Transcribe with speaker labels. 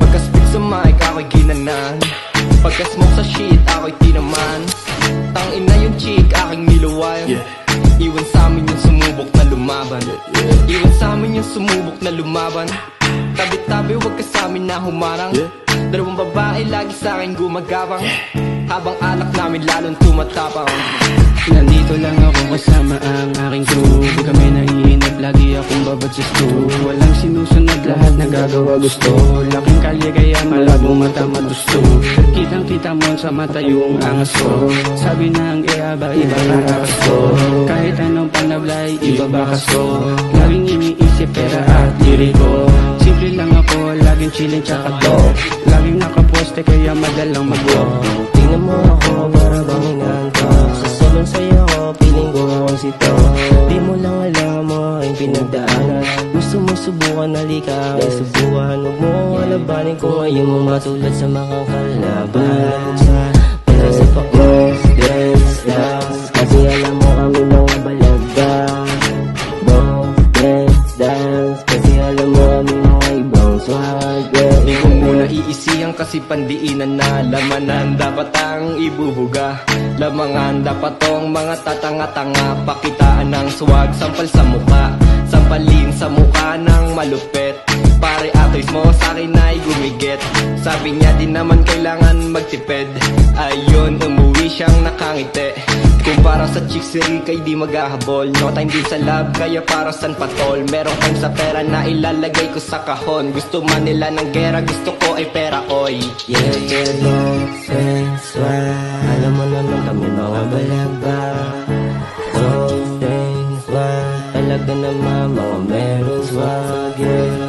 Speaker 1: Pagka-speak sa mic, ako'y ginanan. Pagka-smoke sa shit, ako'y tinaman. Tangina yung chick, aking niluwayan. Iwan sa amin yung sumubok na lumaban. Iwan sa amin yung sumubok na lumaban. Tabi-tabi, wag ka sa amin na humarang. Dalawang babae lagi sa akin gumagabang. Habang alak namin lalong tumatapang.
Speaker 2: Nandito lang ako kasama ang aking crew. Kami naiinip, lagi akong babad sa stool. Walang sinusunod, lahat nagagawa gusto. Laking kalye kaya malabong mata matusto. Kitang kita mo sa mata yung angas ko. Sabi ng iaba, iba karakas ko. Kahit anong panablay, iba bakas ko. Laging iniisip pera at liriko. Simple lang ako, laging chillin' tsaka dope. Laging nakaposte kaya madalang mag-walk.
Speaker 3: Tingnan mo ako, para bang inantok. Sa sobrang saya ko, piling ko akong sito. Di mo lang alam mo ang pinagdaanan. Gusto mo subukan, halika ay subukan. Huwag mo kong alabanin kung ayaw mo matulad sa mga kalaban. Para sa pakos, dance, dance. Kasi alam mo kami mga balaga. Dance, dance. Kasi alam mo kami mga ibang swag.
Speaker 1: Di ko muna iisiyang kasi pandiinan na lamanan dapat ang ibubuga. Lamangan dapat tong mga tatanga-tanga. Pakitaan ng swag, sampal sa muka. Sampalin sa mukha ng malupit. Pare atoys mo sa'kin ay gumigit. Sabi niya din naman kailangan magtipid. Ayun, umuwi siyang nakangiti. Kumpara sa chicks si Rick ay di maghahabol. No time din sa lab, kaya para san patol. Merong time sa pera na ilalagay ko sa kahon. Gusto man nila ng gera, gusto ko ay pera, oy.
Speaker 3: Yeah, swag. Alam mo naman kami mga balaba. Swag. Talaga naman mga meron swag, yeah.